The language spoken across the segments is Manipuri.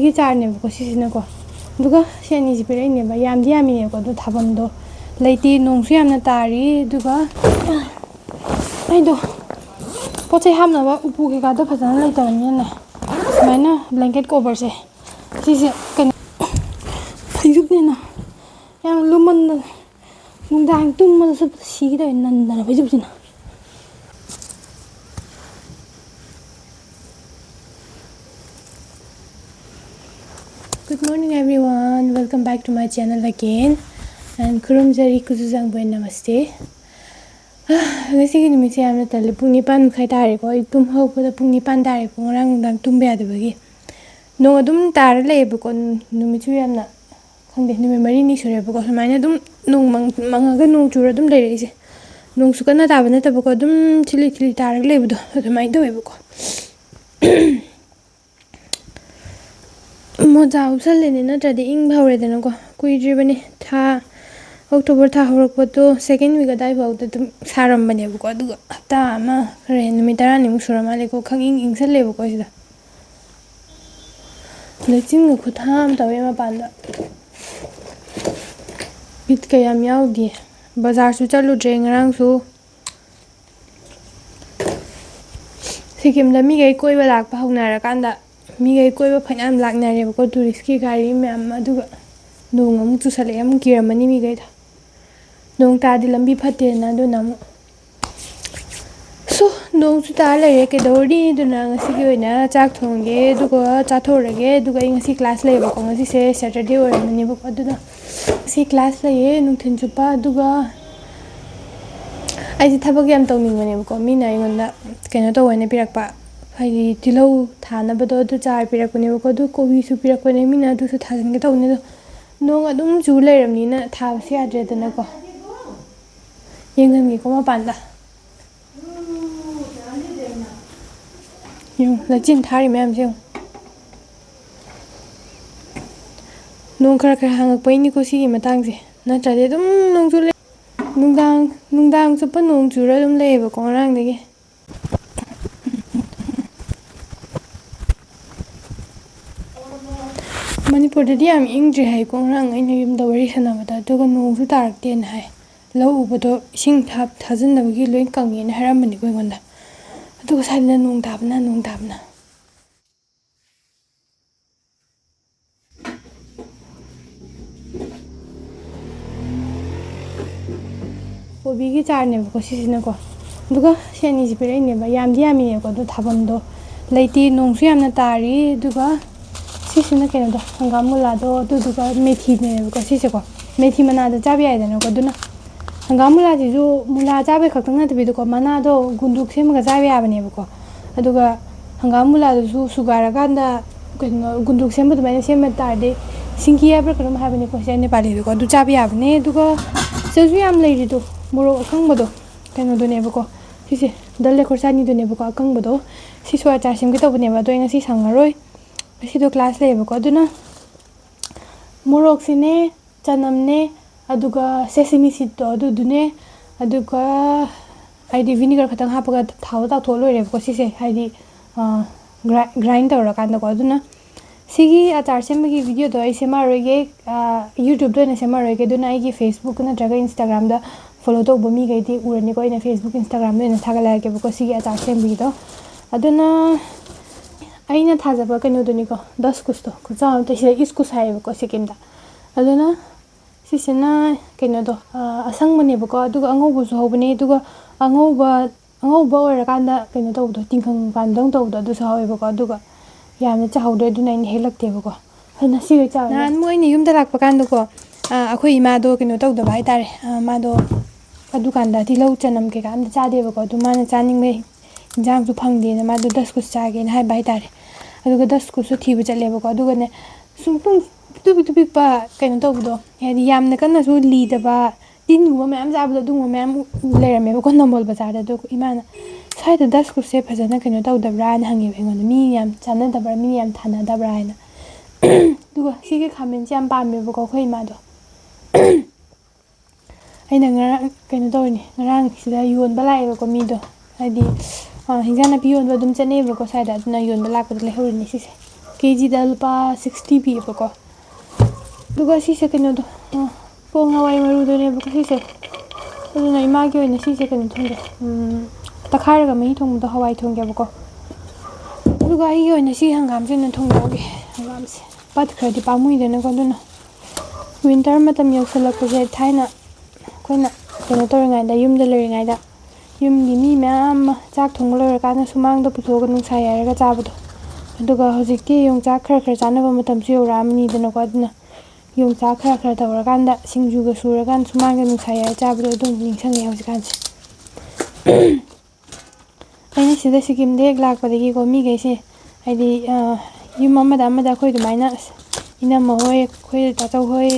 이 자르네고 시시나고 누가 시안이지 비라이네바 얌디 야미네고 도 타범도 레이티 농수 얌나 따리 누가 아이도 포체 함나바 우푸게 가도 파잖아 레이터니네 마이나 블랭켓 커버세 시시 ken 파이줍네나 양 루먼 농당 뚱만 습 시기다 있는다 파이줍지나 Good morning everyone, welcome back to my channel again and khurumjari kuzuzang boy namaste. Ngasi ni misi amna tali pung nipan khai tare ko tum ho ko pung nipan tare ko ngrang dang tum be adabagi no adum tar le bu ko numi chu yamna khangde numi marini sure bu ko samaina dum nong manga ga nong chura dum le reise nong su kana ta bana ta bu ko dum chili chili tar le bu do samaina do bu ko मोजा उछल्लेने नत्रदि इङ भाउरेदैन को कुइड्रि पनि था अक्टोबर था हरकपतो सेकेन्ड विक दाइ भाउत तुम सारम बनेबको अदुगा हप्ता अमा खरे नुमि 10 निमु सुरमालेको खगिङ इङसल्लेबको सिदा लेचिङ खुथाम तवे मा पान्दा बित कयाम याउदि बजार सु चलु ड्रे ngरang सु सिक्किम दा मिगै कोइबा लाक्पा हौनारा कान्दा मिगै कोइबा फैनाम लाग्नारेबको टुरिस्ट की गाडी म्याम अदुगा नोंग अमु चुसले अमु किरमनि मिगै थ नोंग तादि लम्बी फतेना दु नमु सो नोंग सु ता लैरे के दौडी दुना ngasi gi oina chak thongge दुगा चाथोरगे दुगा ngasi क्लास लैबको ngasi से सैटरडे ओरमनि बको अदुना सी क्लास लैए नुथिन चुपा दुगा आइजि थबक याम तौनिंगनेबको मिना आइगोंदा केनो तौवने पिरकपा हाइदि तिलौ थानबदो दु चार पिरकनेबको दु कोबी सु पिरकने मिना दु सु थाजनगे तौने दो नोंग अदुम जु लैरमनिना थाबसि याद्रेदनको येंगनगे कोमा पान्दा यो लचिन थारि मैम से नोंग खरा खरा हांगकपैनि को सिगि मतांगसे नत्रदे दुम नोंग जु नुंगदांग चुपा नोंग जुरा दुम लैबको ngरangdegi Manipur da diam ingri hai ko rang aina yum da wari sanabada duga nongsu tarakten hai lau ubado sing thap thajin da gi loin kangi na haramani ko ngonda aduga saina nong dabna kobi gi charne ko sisina ko duga shani ji pere ne ba yamdi yamine ko du thabamdo leiti nongsu yamna tari duga सिसिना केनो दो हंगाम मुला दो दुदुगा मेथी ने को सिसे को मेथी मना द जाबि आइदन को दुना हंगाम मुला जि जो मुला जाबे खतंग न तबि को मना दो गुंदुक सेमगा जाबि आबने को अदुगा हंगाम मुला दु सुगारा गांदा केनो गुंदुक सेम बद माने सेम तारदे सिंकी याब्र करम हाबने को से नेपाली को दु जाबि आबने दुगा सेजु याम लैरि दो मोरो अखंग बदो केनो दुने को सिसे दल्ले खरसानी दुने को अखंग बदो सिसो आचार सेम के तबने बदो ngasi sangaroi सिदो क्लास लेबको अदुना मोरोक सिने चनमने अदुगा सेसमी सीड तो अदुने अदुगा आइदि विनेगर खतंग हापगा थाव ता थो लोइरेबको सिसे आइदि ग्राइंड तौर कांदा को अदुना सिगी आचार सेमगी वीडियो तो आई सेमा रोगे YouTube तो ने सेमा रोगे दुना आइगी Facebook नत्रगा Instagram दा फॉलो तो बमी गइदि उरनि को इन Facebook Instagram ने थागलाके बको सिगी आचार सेमगी तो अदुना आइना थाजब कनो दुनिको 10 कुस्तो खुचा त सिले इस्कुस हाइबको सिक्किमदा अदुना सिसिना कनो दो असंग मनेबको अदुगा अंगौबसु होबने दुगा अंगौबा ओरा कांदा कनो तौदो तिंखंग पानदंग तौदो दुसु हाइबको अदुगा यामना चाहौदे दुना इन हेलक्तेबको हना सिगे चा नान मोइनि युमदा लाक्पा कांदको अखोइ इमादो कनो तौदो भाइ तारे मादो अदुकान्दा तिलौ चनम के कांदा चादेबको दु माना चानिंगमे इंजाम सु फंगदेना मादो 10 कुस चागेन हाइ भाइ तारे अदुगा 10 कुसु थिबु चलेबको अदुगाने सुंपुं तुबि पा कनो तौबदो यादि यामना कन्ना सु लीदबा तिनगुमा मैम जाबदो दुंगु मैम लेरमेबको नम्बोल बजारदा दो इमाना साइदा 10 कुसे फजना कनो तौदबरा न हंगे बेंगोन मी याम चानदबरा मी याम थानादबरा हैना दुगा सिगे खामेन याम पामेबको खोइ मादो aina ngarang kaino tawni ngarang sida yonba laibako mido hadi hinjana pi yonba dum chane bako saida aduna yonba lakpada lehaurini sise ꯀꯦꯖꯤꯗ ꯂꯨꯄꯥ 60 ꯄꯤꯌꯦꯕꯀꯣ ꯑꯗꯨꯒ ꯁꯤꯁꯦ ꯀꯩꯅꯣꯗꯣ ꯄꯣꯡ ꯍꯋꯥꯏ ꯃꯔꯨꯗꯨꯅꯦꯕꯀꯣ ꯁꯤꯁꯦ ꯑꯗꯨꯅ ꯏꯃꯥꯒꯤ ꯑꯣꯏꯅ ꯁꯤꯁꯦ ꯀꯩꯅꯣ ꯊꯣꯡꯒꯦ ꯇꯛꯈꯥꯏꯔꯒ ꯃꯍꯤ ꯊꯣꯡꯕꯗꯣ ꯍꯋꯥꯏ ꯊꯣꯡꯒꯦꯕꯀꯣ ꯑꯗꯨꯒ ꯑꯩꯒꯤ ꯑꯣꯏꯅ ꯁꯤ ꯍꯪꯒꯥꯝꯁꯦ ꯑꯣꯏꯅ ꯊꯣꯡꯗꯣꯛꯑꯒꯦ ꯍꯪꯒꯥꯝꯁꯦ ꯄꯠꯈ꯭ꯔꯗꯤ ꯄꯥꯝꯃꯨꯏꯗꯅꯀꯣ ꯑꯗꯨꯅ ꯋꯤꯟꯇꯔ ꯃꯇꯝ ꯌꯧꯁꯜꯂꯛꯄꯁꯦ ꯊꯥꯏꯅ ꯑꯩꯈꯣꯏꯅ ꯀꯩꯅꯣ ꯇꯧꯔꯤꯉꯩꯗ ꯌꯨꯝꯗ ꯂꯩꯔꯤꯉꯩꯗ ꯌꯨꯝꯒꯤ ꯃꯤ ꯃꯌꯥꯝ ꯑꯃ ꯆꯥꯛ ꯊꯣꯡꯕ ꯂꯣꯏꯔꯀꯥꯟꯗ ꯁꯨꯃꯥꯡꯗ ꯄꯨꯊꯣꯛꯑꯒ ꯅꯨꯡꯁꯥ ꯌꯥꯏꯔꯒ ꯆꯥꯕꯗꯣ ꯑꯗꯨꯒ ꯍꯧꯖꯤꯛꯇꯤ ꯌꯣꯡꯆꯥꯛ ꯈꯔ ꯆꯥꯅꯕ ꯃꯇꯝꯁꯨ ꯌꯧꯔꯛꯑꯃꯅꯤꯗꯅꯀꯣ ꯑꯗꯨꯅ ꯌꯣꯡꯆꯥꯛ ꯈꯔ ꯇꯧꯔꯀꯥꯟꯗ ꯁꯤꯡꯖꯨꯒ ꯁꯨꯔꯀꯥꯟꯗ ꯁꯨꯃꯥꯡꯗ ꯅꯨꯡꯁꯥ ꯌꯥꯏꯔ ꯆꯥꯕꯗꯣ ꯑꯗꯨꯝ ꯅꯤꯡꯁꯤꯡꯉꯦ ꯍꯧꯖꯤꯛꯀꯥꯟꯁꯦ ꯑꯩꯅ ꯁꯤꯗ ꯁꯤꯀꯤꯝꯗ ꯍꯦꯛ ꯂꯥꯛꯄꯗꯒꯤꯀꯣ ꯃꯤꯈꯩꯁꯦ ꯍꯥꯏꯗꯤ ꯌꯨꯝ ꯑꯃꯗ ꯑꯩꯈꯣꯏ ꯑꯗꯨꯃꯥꯏꯅ ꯏꯅꯝꯃ ꯍꯣꯏ ꯑꯩꯈꯣꯏ ꯇꯥꯆꯧ ꯍꯣꯏ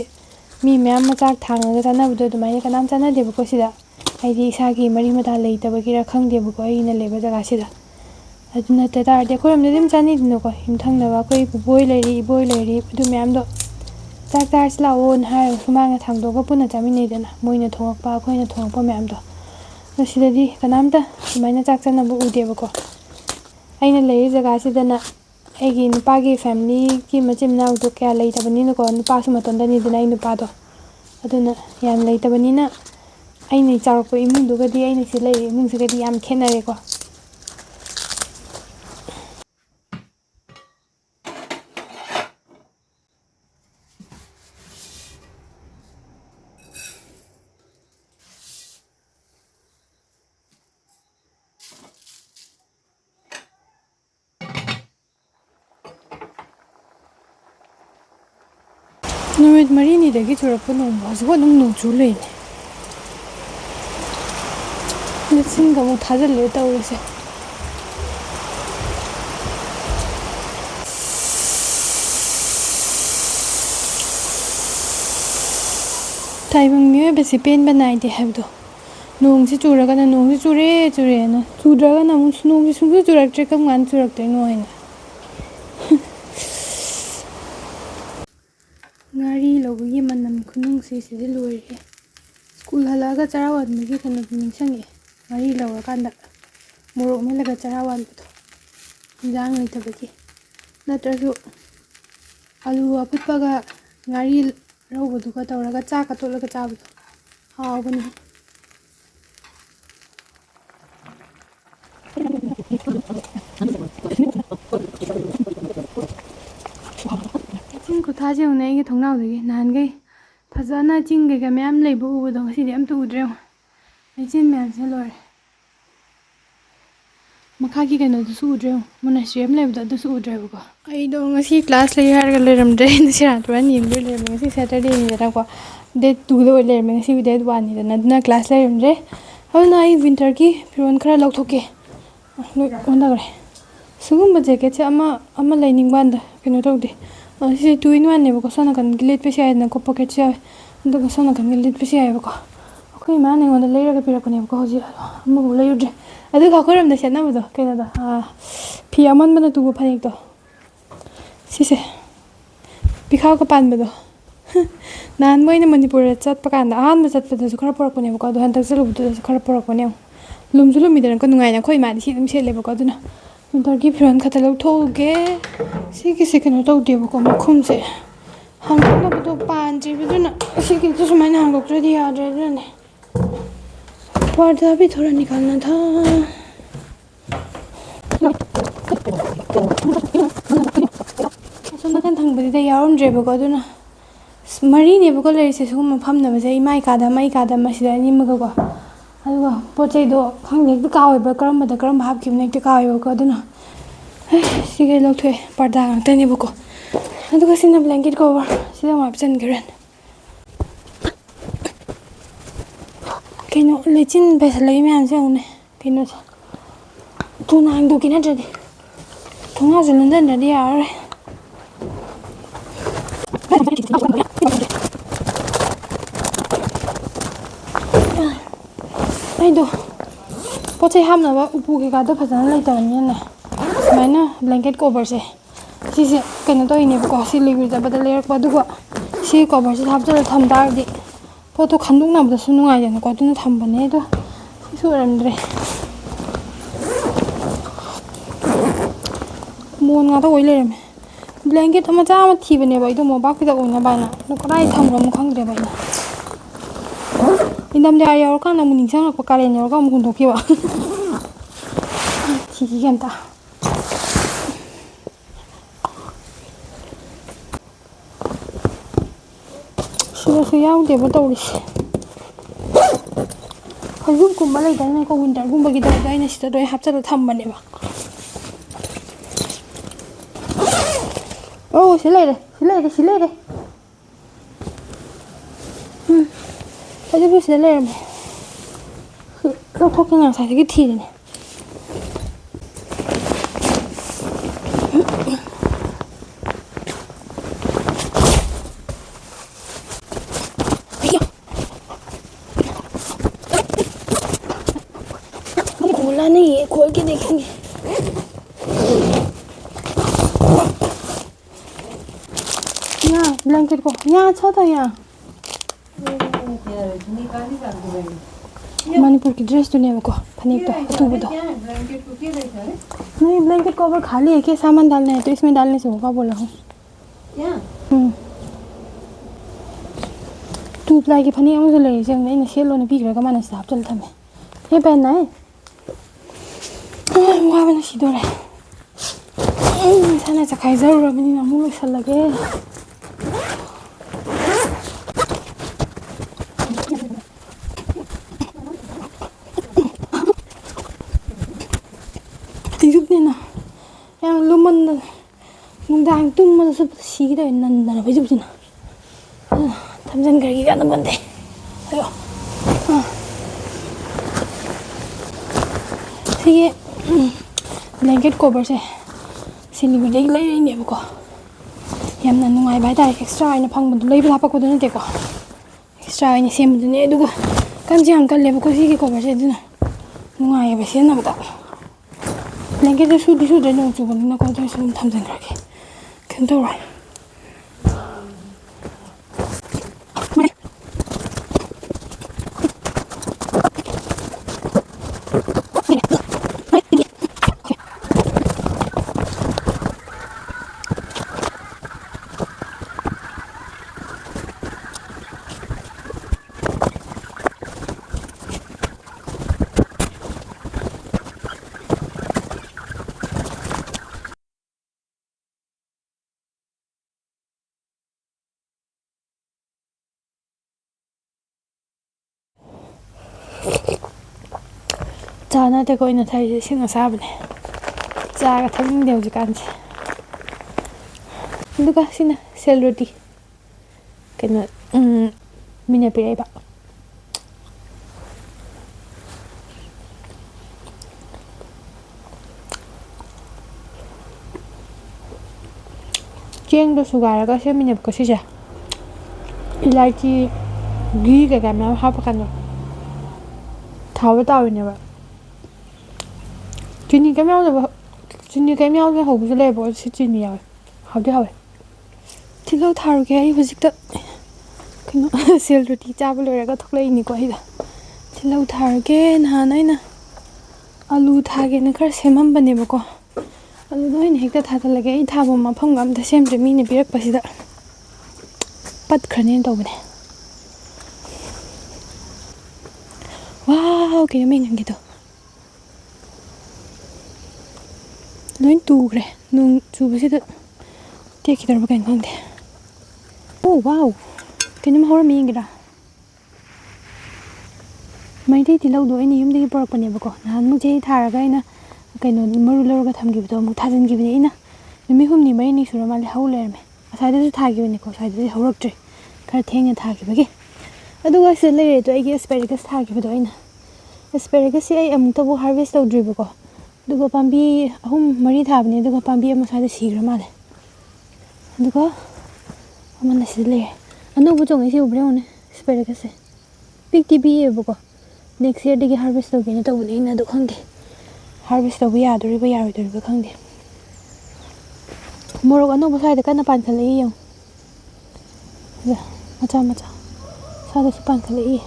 ꯃꯤ ꯃꯌꯥꯝ ꯑꯃ ꯆꯥꯛ ꯊꯥꯡꯉꯒ ꯆꯥꯅꯕꯗꯣ ꯑꯗꯨꯃꯥꯏꯅ ꯀꯅꯥꯝ ꯆꯥꯅꯗꯦꯕꯀꯣ ꯁꯤꯗ ꯍꯥꯏꯗꯤ ꯏꯁꯥꯒꯤ ꯃꯔꯤ ꯃꯇꯥ ꯂꯩꯇꯕꯒꯤꯔ ꯈꯪꯗꯦꯕꯀꯣ ꯑꯩꯅ ꯂꯩꯕ ꯖꯒꯥꯁꯤꯗ ꯑꯗꯨ ꯅꯠꯇ ꯇꯥꯔꯗꯤ ꯑꯩꯈꯣꯏꯔꯣꯝꯗꯗꯤ ꯑꯗꯨꯝ ꯆꯥꯅꯩꯗꯅꯀꯣ ꯌꯨꯝꯊꯪꯅꯕ ꯑꯩꯈꯣꯏ ꯄꯨꯄꯨꯍꯣꯏ ꯂꯩꯔꯤ ꯏꯕꯣꯏ ꯂꯩꯔꯤ ꯑꯗꯨ ꯃꯌꯥꯝꯗꯣ ꯆꯥꯛ ꯆꯥꯔꯁꯤ ꯂꯥꯛꯑꯣꯅ ꯍꯥꯏꯔꯒ ꯁꯨꯃꯥꯡꯗ ꯊꯥꯡꯗꯣꯛꯑꯒ ꯄꯨꯟꯅ ꯆꯥꯃꯤꯟꯅꯩꯗꯅ ꯃꯣꯏꯅ ꯊꯣꯡꯉꯛꯄ ꯑꯩꯈꯣꯏꯅ ꯊꯣꯡꯉꯛꯄ ꯃꯌꯥꯝꯗꯣ ꯑꯗꯣ ꯁꯤꯗꯗꯤ ꯀꯅꯥꯝꯇ ꯑꯗꯨꯃꯥꯏꯅ ꯆꯥꯛ ꯆꯥꯅꯕ ꯎꯗꯦꯕꯀꯣ ꯑꯩꯅ ꯂꯩꯔꯤ ꯖꯒꯥꯁꯤꯗꯅ ꯑꯩꯒꯤ ꯅꯨꯄꯥꯒꯤ ꯐꯦꯃꯤꯂꯤꯒꯤ ꯃꯆꯤꯟ ꯃꯅꯥꯎꯗꯣ ꯀꯌꯥ ꯂꯩꯇꯕꯅꯤꯅꯀꯣ ꯅꯨꯄꯥꯁꯨ ꯃꯇꯣꯟꯗꯅꯤꯗꯅ ꯑꯩ ꯅꯨꯄꯥꯗꯣ ꯑꯗꯨꯅ ꯌꯥꯝ ꯂꯩꯇꯕꯅꯤꯅ ꯑꯩꯅ ꯆꯥꯎꯔꯛꯄ ꯏꯃꯨꯡꯗꯨꯒꯗꯤ ꯑꯩꯅ ꯁꯤ ꯂꯩꯔꯤ ꯏꯃꯨꯡꯁꯤꯒꯗꯤ ꯌꯥꯝ ꯈꯦꯠꯅꯔꯦꯀꯣ ꯅꯨꯃꯤꯠ ꯃꯔꯤꯅꯤꯗꯒꯤ ꯆꯨꯔꯛꯄ ꯅꯣꯡ ꯍꯧꯖꯤꯛꯐꯥꯎ ꯑꯗꯨꯝ ꯅꯣꯡ ꯆꯨ ꯂꯩꯅꯦ ꯂꯤꯁꯤꯡꯒ ꯑꯃꯨꯛ ꯊꯥꯖꯤꯜꯂꯦ ꯇꯧꯔꯤꯁꯦ ꯇꯥꯏꯕꯪ ꯃꯤꯑꯣꯏꯕꯁꯤ ꯄꯦꯟꯕ ꯅꯥꯏꯗꯦ ꯍꯥꯏꯕꯗꯣ ꯅꯣꯡꯁꯤ ꯆꯨꯔꯒꯅ ꯅꯣꯡꯁꯤ ꯆꯨꯔꯦꯅ ꯆꯨꯗ꯭ꯔꯒꯅ ꯑꯃꯨꯛ ꯅꯣꯡꯁꯤ ꯁꯨꯡꯆꯨ ꯆꯨꯔꯛꯇ꯭ꯔꯦ ꯀꯔꯝ ꯀꯥꯟꯗ ꯆꯨꯔꯛꯇꯣꯏꯅꯣ ꯍꯥꯏꯅ ꯉꯥꯔꯤ ꯂꯧꯕꯒꯤ ꯃꯅꯝ ꯈꯨꯅꯨꯡꯁꯤ ꯁꯤꯗꯤ ꯂꯣꯏꯔꯦ ꯁ꯭ꯀꯨꯜ ꯍꯜꯂꯛꯑꯒ ꯆꯔꯥ ꯋꯥꯟꯕꯒꯤ ꯀꯩꯅꯣꯗꯣ ꯅꯤꯡꯁꯤꯡꯉꯛꯑꯦ ꯉꯥꯔꯤ ꯂꯧꯔꯀꯥꯟꯗ ꯃꯣꯔꯣꯛ ꯃꯦꯠꯂꯒ ꯆꯔꯥ ꯋꯥꯟꯕꯗꯣ ꯏꯟꯖꯥꯡ ꯂꯩꯇꯕꯒꯤ ꯅꯠꯇ꯭ꯔꯁꯨ ꯑꯂꯨ ꯑꯐꯨꯠꯄꯒ ꯉꯥꯔꯤ ꯔꯧꯕꯗꯨꯒ ꯇꯧꯔꯒ ꯆꯥꯛꯀ ꯇꯣꯠꯂꯒ ꯆꯥꯕꯗꯣ ꯍꯥꯎꯕꯅꯤ ꯂꯩꯆꯤꯟ ꯈꯨꯊꯥꯁꯦ ꯌꯦꯡꯉꯨꯅꯦ ꯑꯩꯒꯤ ꯊꯣꯡꯅꯥꯎꯗꯒꯤ ꯅꯍꯥꯟꯈꯩ ꯐꯖꯅ ꯆꯤꯡ ꯀꯩꯀꯥ ꯃꯌꯥꯝ ꯂꯩꯕ ꯎꯕꯗꯣ ꯉꯁꯤꯗꯤ ꯑꯝꯇ ꯎꯗ꯭ꯔꯦ ꯌꯦꯡꯉꯣ ꯂꯩꯆꯤꯟ ꯃꯌꯥꯝꯁꯤꯅ ꯂꯣꯏꯔꯦ ꯃꯈꯥꯒꯤ ꯀꯩꯅꯣꯗꯨꯁꯨ ꯎꯗ꯭ꯔꯦ ꯌꯦꯡꯉꯣ ꯃꯣꯅꯥꯁꯇ꯭ꯔꯤ ꯑꯃ ꯂꯩꯕꯗꯣ ꯑꯗꯨꯁꯨ ꯎꯗ꯭ꯔꯦꯕꯀꯣ ꯑꯩꯗꯣ ꯉꯁꯤ ꯀ꯭ꯂꯥꯁ ꯂꯩ ꯍꯥꯏꯔꯒ ꯂꯩꯔꯝꯗ꯭ꯔꯦ ꯁꯦꯔꯥꯟ ꯇꯨꯔꯥꯟ ꯌꯦꯡꯗꯣꯏ ꯂꯩꯔꯝꯃꯦ ꯉꯁꯤ ꯁꯦꯇꯔꯗꯦꯅꯤꯗꯅꯀꯣ ꯗꯦꯠ 2ꯗ ꯑꯣꯏ ꯂꯩꯔꯝꯃꯦ ꯉꯁꯤꯕꯨ ꯗꯦꯠ 1ꯅꯤꯗꯅ ꯑꯗꯨꯅ ꯀ꯭ꯂꯥꯁ ꯂꯩꯔꯝꯗ꯭ꯔꯦ ꯑꯗꯨꯅ ꯑꯩ ꯋꯤꯟꯇꯔꯒꯤ ꯐꯤꯔꯣꯜ ꯈꯔ ꯂꯧꯊꯣꯛꯀꯦ ꯂꯣꯏ ꯑꯣꯟꯅꯈ꯭ꯔꯦ ꯁꯤꯒꯨꯝꯕ ꯖꯦꯀꯦꯠꯁꯦ ꯑꯃ ꯂꯩꯅꯤꯡꯕꯀꯥꯟꯗ ꯀꯩꯅꯣ ꯇꯧꯗꯦ ꯁꯤꯁꯦ 2-in-1ꯅꯦꯕꯀꯣ ꯁꯣꯝ ꯅꯥꯀꯟꯒꯤ ꯂꯤꯠꯄꯁꯨ ꯌꯥꯏꯗꯅꯀꯣ ꯄꯣꯀꯦꯠꯁꯨ ꯌꯥꯎꯋꯦ ꯑꯗꯨꯒ ꯁꯣꯝ ꯅꯥꯀꯟꯒꯤ ꯂꯤꯠꯄꯁꯨ ꯌꯥꯏꯑꯕꯀꯣ ꯑꯩꯈꯣꯏ ꯏꯃꯥꯅ ꯑꯩꯉꯣꯟꯗ ꯂꯩꯔꯒ ꯄꯤꯔꯛꯄꯅꯦꯕꯀꯣ ꯍꯧꯖꯤꯛ ꯑꯃꯐꯥꯎ ꯂꯩꯔꯨꯗ꯭ꯔꯦ ꯑꯗꯨꯒ ꯑꯩꯈꯣꯏꯔꯣꯝꯗ ꯁꯦꯠꯅꯕꯗꯣ ꯀꯩꯅꯣꯗꯣ ꯐꯤ ꯑꯃꯟꯕꯅ ꯇꯨꯕ ꯐꯅꯦꯛꯇꯣ ꯁꯤꯁꯦ ꯄꯤꯈꯥꯎꯒ ꯄꯥꯟꯕꯗꯣ ꯅꯍꯥꯟ ꯃꯣꯏꯅ ꯃꯅꯤꯄꯨꯔꯗ ꯆꯠꯄ ꯀꯥꯟꯗ ꯑꯍꯥꯟꯕ ꯆꯠꯄꯗꯁꯨ ꯈꯔ ꯄꯨꯔꯛꯄꯅꯦꯕꯀꯣ ꯑꯗꯣ ꯍꯟꯗꯛ ꯆꯠꯂꯨꯕꯗꯨꯗꯁꯨ ꯈꯔ ꯄꯨꯔꯛꯄꯅꯦ ꯂꯨꯝꯁꯨ ꯂꯨꯝꯃꯤꯗꯅꯀꯣ ꯅꯨꯡꯉꯥꯏꯅ ꯑꯩꯈꯣꯏ ꯏꯃꯥꯗꯤ ꯁꯤ ꯑꯗꯨꯝ ꯁꯦꯠꯂꯦꯕꯀꯣ ꯑꯗꯨꯅ ꯋꯤꯟꯇꯔꯒꯤ ꯐꯤꯔꯣꯜ ꯈꯛꯇ ꯂꯧꯊꯣꯛꯎꯒꯦ ꯁꯤꯒꯤꯁꯦ ꯀꯩꯅꯣ ꯇꯧꯗꯦꯕꯀꯣ ꯃꯈꯨꯝꯁꯦ ꯍꯥꯡꯗꯣꯛꯅꯕꯗꯣ ꯄꯥꯟꯗ꯭ꯔꯤꯕꯗꯨꯅ ꯁꯤꯒꯤꯁꯨ ꯁꯨꯃꯥꯏꯅ ꯍꯥꯡꯗꯣꯛꯇ꯭ꯔꯗꯤ ꯌꯥꯗ꯭ꯔꯦ ꯑꯗꯨꯅꯅꯦ ꯄꯔꯗꯥ भी थोड़ा निकालना था ꯑꯁꯣꯝ ꯅꯥꯀꯟ ꯊꯪꯕꯗꯨꯗ ꯌꯥꯎꯔꯝꯗ꯭ꯔꯦꯕꯀꯣ ꯑꯗꯨꯅ ꯃꯔꯤꯅꯦꯕꯀꯣ ꯂꯩꯔꯤꯁꯦ ꯁꯤꯒꯨꯝꯕ ꯐꯝꯅꯕꯁꯦ ꯏꯃꯥ ꯀꯥꯗ ꯑꯃ ꯑꯩ ꯀꯥꯗ ꯑꯃ ꯁꯤꯗ ꯑꯅꯤꯃꯒꯀꯣ ꯑꯗꯨꯒ ꯄꯣꯠ ꯆꯩꯗꯣ ꯈꯪꯗꯦ ꯍꯦꯛꯇ ꯀꯥꯎꯋꯦꯕ ꯀꯔꯝꯕ ꯍꯥꯞꯈꯤꯕꯅꯣ ꯍꯦꯛꯇ ꯀꯥꯎꯋꯦꯕꯀꯣ ꯑꯗꯨꯅ ꯁꯤꯒꯩ ꯂꯧꯊꯣꯛꯑꯦ ꯄꯔꯗꯥ ꯉꯥꯛꯇꯅꯦꯕꯀꯣ ꯑꯗꯨꯒ ꯁꯤꯅ ꯕ꯭ꯂꯦꯡꯀꯦꯠ ꯀꯣꯚꯔ ꯁꯤꯗ ꯑꯃꯨꯛ ꯍꯥꯞꯆꯤꯟꯈ꯭ꯔꯦ ꯀꯩꯅꯣ ꯂꯩꯆꯤꯟ ꯄꯩꯁꯜꯂꯛꯏ ꯃꯌꯥꯝꯁꯦ ꯌꯦꯡꯉꯨꯅꯦ ꯀꯩꯅꯣꯁꯦ ꯊꯨꯅ ꯍꯥꯡꯗꯣꯛꯀꯦ ꯅꯠꯇ꯭ꯔꯗꯤ ꯊꯣꯡꯅꯥꯎꯁꯦ ꯂꯣꯟꯁꯤꯟꯗ꯭ꯔꯗꯤ ꯌꯥꯔꯔꯣꯏ ꯑꯩꯗꯣ ꯄꯣꯠ ꯆꯩ ꯍꯥꯞꯅꯕ ꯎꯄꯨ ꯀꯩꯀꯥꯗꯣ ꯐꯖꯅ ꯂꯩꯇꯕꯅꯤꯅꯅꯦ ꯁꯨꯃꯥꯏꯅ ꯕ꯭ꯂꯦꯡꯀꯦꯠ ꯀꯣꯚꯔꯁꯦ ꯁꯤꯁꯦ ꯀꯩꯅꯣ ꯇꯧꯔꯤꯅꯦꯕꯀꯣ ꯁꯤ ꯂꯤꯕꯤꯔꯖꯕꯗ ꯂꯩꯔꯛꯄ ꯑꯗꯨꯒ ꯁꯤ ꯀꯣꯚꯔꯁꯤꯗ ꯍꯥꯞꯆꯤꯜꯂ ꯊꯝ ꯇꯥꯔꯗꯤ ꯄꯣꯠꯇꯣ ꯈꯟꯗꯣꯛꯅꯕꯗꯁꯨ ꯅꯨꯡꯉꯥꯏꯗꯅꯀꯣ ꯑꯗꯨꯅ ꯊꯝꯕꯅꯦ ꯑꯗꯣ ꯁꯤꯁꯨ ꯑꯣꯏꯔꯝꯗ꯭ꯔꯦ ꯃꯣꯟ ꯉꯥꯛꯇ ꯑꯣꯏ ꯂꯩꯔꯝꯃꯦ Blanket mcha ama thibane ba ido mobak pida oina bana no karai thamram khangdre ba ina indam da yaur kan namu ningsang ko karen yaur ka mu kun thokki ba thigi ganta susu yaw de ba tawris khajum kumba lai dai na ko winter gumba gi dai na sita doi hapcha thambane ba oh silai de aja bu silai me lo thok na sa gi thi ne बोला नहीं है खोल के देखेंगे यहाँ ब्लैंकेट को यहाँ छ त यहाँ मणिपुर की ड्रेस दुनिया को फनी तो अतुबो नहीं ब्लैंकेट कवर खाली है क्या सामान डालना है तो इसमें डालने से होगा बोला हूँ तू प्लाई की फनी मुझे ले जंग नहीं शेलो ने पीक रखा मैंने साफ चल था मैं ये पहनना है वहाँ बना सी दो रहे साना चखाई जरूर अपनी मामू लोग सल लगे तीजुक ने ना यार लुमन नुंदांग तुम मतलब सब सीख रहे नंदा ना भेजुक ना थमजन करके क्या ना बंदे अयो ये ब्लैंकेट कवर से सिलीगुड़ी ले रही है को यामना नुंगाई बाय तारे एक्स्ट्रा आइना फंग लेब लापको दने तेको एक्स्ट्रा आइना सेम दने दुगो कंजे हम कल लेब को सी के कवर से दना नुंगाई बे सेना बता ब्लैंकेट सुदी सुदे नो चुबन न को तो सुन थमजन रखे कंतो राय चाना ते कोई न थाई सिंग साबने चागा थमिंग दे उजी कांचे दुगा सिना सेल रोटी केना मिने पिराइबा चेंग दो सुगारागा से मिने को सिजा इलायची घी के गामा हापकानो थाव तावनेबा चीनी cái mèo cái hộp lấy bỏ xí chini à học đi học thì lâu thảo cái ấy dịch đó cái nó xel rồi thì cha bây giờ có thuốc lấy nhỉ quay đó thì lâu thảo cái hà này nè alu thà cái nó khá xem mắm bên này mà co alu đó này hết thà thật là cái thà bộ mà phong gắm thì xem rồi mình biết bác sĩ đó bắt khẩn nên đâu này wow cái mình làm cái đó nói tu kre nung chuba se te ki darba kan khang de oh wow kenim hor mi ngira mai dei ti lau do ani yum de por pa ne ba ko nan mu je thara ga ina kaino maru lor ga tham gi do mu thajin gi ne ina mi hum ni mai ni sura ma le hau le me asai de tha gi ne ko sai de haurak tre khar theng ne tha gi ba ge adu ga se le re to ai ge asparagus tha gi ba do ina asparagus se ai am to bu harvest to dri ba ko दुगो पांबी अहुम मरी थाबने दुगो पांबी अमा सादा सिग्र माले दुगो अमन सिले अनु बुजों एसे उब्रे होने स्पेरेगस से पिक टीबी है बुको नेक्स्ट ईयर दिगे हार्वेस्ट तो गेने तो बुने ना दो खंगे हार्वेस्ट तो भी याद रे यार रे खंगे मोरो अनु बुसाई द कना पान खले यो या मचा मचा सादा सु पान खले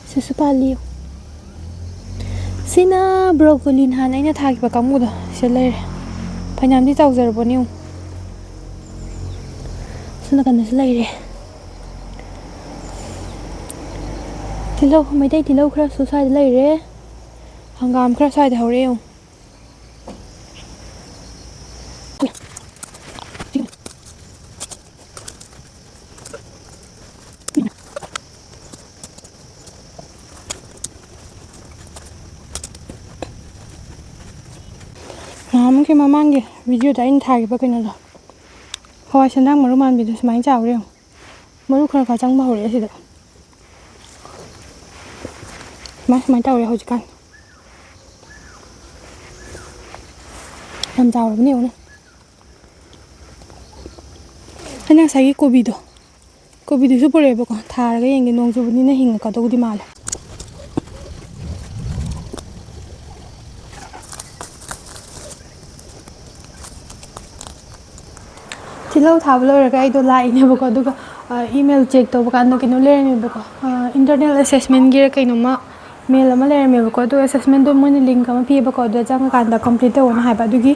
से सुपा लियो सिना ब्रोकोली हान अना थाखिबा कामुदा से लेरे फैनामदि चाउजरबो नि ꯁꯣꯝ ꯅꯥꯀꯟꯗꯁꯨ ꯂꯩꯔꯦ ꯇꯤꯜꯍꯧ ꯃꯩꯇꯩ ꯇꯤꯜꯍꯧ ꯈꯔꯁꯨ ꯁ꯭ꯋꯥꯏꯗ ꯂꯩꯔꯦ ꯍꯪꯒꯥꯝ ꯈꯔ ꯁ꯭ꯋꯥꯏꯗ ꯍꯧꯔꯦ ꯌꯦꯡꯉꯨ ꯅꯍꯥꯟꯃꯨꯛꯀꯤ ꯃꯃꯥꯡꯒꯤ ꯚꯤꯗꯤꯑꯣꯗ ꯑꯩꯅ ꯊꯥꯈꯤꯕ ꯀꯩꯅꯣꯗꯣ ꯍꯋꯥꯏ ꯁꯦꯟꯗꯥꯡ ꯃꯔꯨ ꯃꯥꯟꯕꯤꯗꯣ ꯁꯨꯃꯥꯏꯅ ꯆꯥꯎꯔꯦ ꯌꯦꯡꯉꯨ ꯃꯔꯨ ꯈꯔ ꯈꯔ ꯆꯪꯕ ꯍꯧꯔꯛꯑꯦ ꯁꯤꯗ ꯁꯨꯃꯥꯏꯅ ꯇꯧꯔꯦ ꯍꯧꯖꯤꯛꯀꯥꯟ ꯌꯥꯝ ꯆꯥꯎꯔꯕꯅꯦ ꯌꯦꯡꯉꯨꯅꯦ ꯑꯩꯅ ꯉꯁꯥꯏꯒꯤ ꯀꯣꯕꯤꯗꯨꯁꯨ ꯄꯨꯔꯛꯑꯦꯕꯀꯣ ꯊꯥꯔꯒ ꯌꯦꯡꯒꯦ ꯅꯣꯡ ꯆꯨꯕꯅꯤꯅ ꯍꯤꯡꯉꯛꯀꯗꯧꯕꯗꯤ ꯃꯥꯜꯂꯦ ꯇꯤꯜꯍꯧ ꯊꯥꯕ ꯂꯣꯏꯔꯒ ꯑꯩꯗꯣ ꯂꯥꯛꯏꯅꯦꯕꯀꯣ ꯑꯗꯨꯒ ꯏꯃꯦꯜ ꯆꯦꯛ ꯇꯧꯕ ꯀꯥꯟꯗ ꯀꯩꯅꯣ ꯂꯩꯔꯝꯃꯦꯕꯀꯣ ꯏꯟꯇꯔꯅꯦꯜ ꯑꯦꯁꯦꯁꯃꯦꯟꯒꯤꯔ ꯀꯩꯅꯣꯝꯃ ꯃꯦꯜ ꯑꯃ ꯂꯩꯔꯝꯃꯦꯕꯀꯣ ꯑꯗꯨ ꯑꯦꯁꯦꯁꯃꯦꯟꯗꯣ ꯃꯣꯏꯅ ꯂꯤꯡꯛ ꯑꯃ ꯄꯤꯌꯦꯕꯀꯣ ꯑꯗꯨꯗ ꯆꯪꯉꯀꯥꯟꯗ ꯀꯝꯄ꯭ꯂꯤꯠ ꯇꯧꯑꯣꯅ ꯍꯥꯏꯕ ꯑꯗꯨꯒꯤ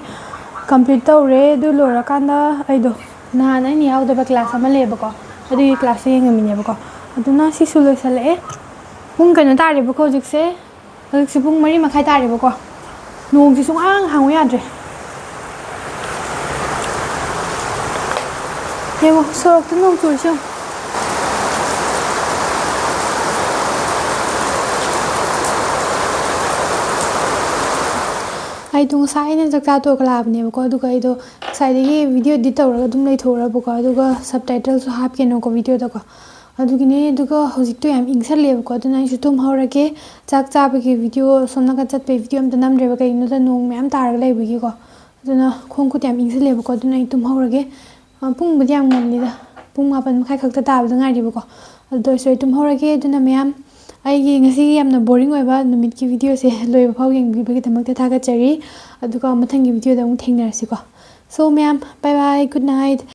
ꯀꯝꯄ꯭ꯂꯤꯠ ꯇꯧꯔꯦ ꯑꯗꯨ ꯂꯣꯏꯔꯀꯥꯟꯗ ꯑꯩꯗꯣ ꯅꯍꯥꯟ ꯑꯩꯅ ꯌꯥꯎꯗꯕ ꯀ꯭ꯂꯥꯁ ꯑꯃ ꯂꯩꯌꯦꯕꯀோ ꯑꯗꯨꯒꯤ ꯀ꯭ꯂꯥꯁꯁꯦ ꯌꯦꯡꯉꯝꯃꯤꯅꯦꯕꯀꯣ ꯑꯗꯨꯅ ꯁꯤꯁꯨ ꯂꯣꯏꯁꯤꯜꯂꯛꯑꯦ ꯄꯨꯡ ꯀꯩꯅꯣ ꯇꯥꯔꯦꯕꯀꯣ ꯍꯧꯖꯤꯛꯁꯦ ꯄꯨꯡ 4:30 ꯇꯥꯔꯦꯕꯀꯣ ꯅꯣꯡꯁꯤ ꯁꯨꯡꯍꯥꯡ ꯍꯥꯡꯉꯨ ꯌꯥꯗ꯭ꯔꯦ ꯌꯦꯡꯉꯣ ꯁꯣꯔꯣꯛꯇ ꯅꯣꯡ ꯆꯨꯔꯤꯁꯦ ꯌꯦꯡꯉꯣ ꯑꯩꯗꯣ ꯉꯁꯥꯏ ꯑꯩꯅ ꯆꯥꯛꯆꯥ ꯇꯣꯛꯑꯒ ꯂꯥꯛꯑꯕꯅꯦꯕꯀꯣ ꯑꯗꯨꯒ ꯑꯩꯗꯣ ꯉꯁꯥꯏꯗꯒꯤ ꯚꯤꯗꯤꯑꯣ ꯏꯗꯤꯠ ꯇꯧꯔꯒ ꯑꯗꯨꯝ ꯂꯩꯊꯣꯛꯎꯔꯕꯀꯣ ꯑꯗꯨꯒ ꯁꯕꯇꯥꯏꯇꯜꯁꯨ ꯍꯥꯞꯀꯦꯅꯀꯣ ꯚꯤꯗꯤꯑꯣꯗꯀꯣ ꯑꯗꯨꯒꯤꯅꯦ ꯑꯗꯨꯒ ꯍꯧꯖꯤꯛꯇꯣ ꯌꯥꯝ ꯏꯪꯁꯜꯂꯦꯕꯀꯣ ꯑꯗꯨꯅ ꯑꯩꯁꯨ ꯇꯨꯝꯍꯧꯔꯒꯦ ꯆꯥꯛ ꯆꯥꯕꯒꯤ ꯚꯤꯗꯤꯑꯣ ꯁꯣꯝ ꯅꯥꯀꯟ ꯆꯠꯄꯒꯤ ꯚꯤꯗꯤꯑꯣ ꯑꯝꯇ ꯅꯝꯗ꯭ꯔꯦꯕ ꯀꯩꯒꯤꯅꯣꯗ ꯅꯣꯡ ꯃꯌꯥꯝ ꯇꯥꯔꯒ ꯂꯩꯕꯒꯤꯀꯣ ꯑꯗꯨꯅ ꯈꯣꯡ ꯈꯨꯠ ꯌꯥꯝ ꯏꯪꯁꯜꯂꯦꯕꯀꯣ ꯑꯗꯨꯅ ꯑꯩ ꯇꯨꯝꯍꯧꯔꯒꯦ ꯄꯨꯡꯕꯨꯗꯤ ꯌꯥꯝ ꯉꯜꯂꯤꯗ ꯄꯨꯡ 7:30 ꯈꯛꯇ ꯇꯥꯕꯗ ꯉꯥꯏꯔꯤꯕꯀꯣ ꯑꯗꯨ ꯑꯣꯏꯔꯁꯨ ꯑꯩ ꯇꯨꯝꯍꯧꯔꯒꯦ ꯑꯗꯨꯅ ꯃꯌꯥꯝ ꯑꯩꯒꯤ ꯉꯁꯤꯒꯤ ꯌꯥꯝꯅ ꯕꯣꯔꯤꯡ ꯑꯣꯏꯕ ꯅꯨꯃꯤꯠꯀꯤ ꯚꯤꯗꯤꯑꯣꯁꯦ ꯂꯣꯏꯕ ꯐꯥꯎ ꯌꯦꯡꯕꯤꯕꯒꯤꯗꯃꯛꯇ ꯊꯥꯒꯠꯆꯔꯤ ꯑꯗꯨꯒ ꯃꯊꯪꯒꯤ ꯚꯤꯗꯤꯑꯣꯗ ꯑꯃꯨꯛ ꯊꯦꯡꯅꯔꯁꯤꯀꯣ ꯁꯣ ꯃꯌꯥꯝ ꯕꯥꯏ ꯕꯥꯏ ꯒꯨꯗ ꯅꯥꯏꯠ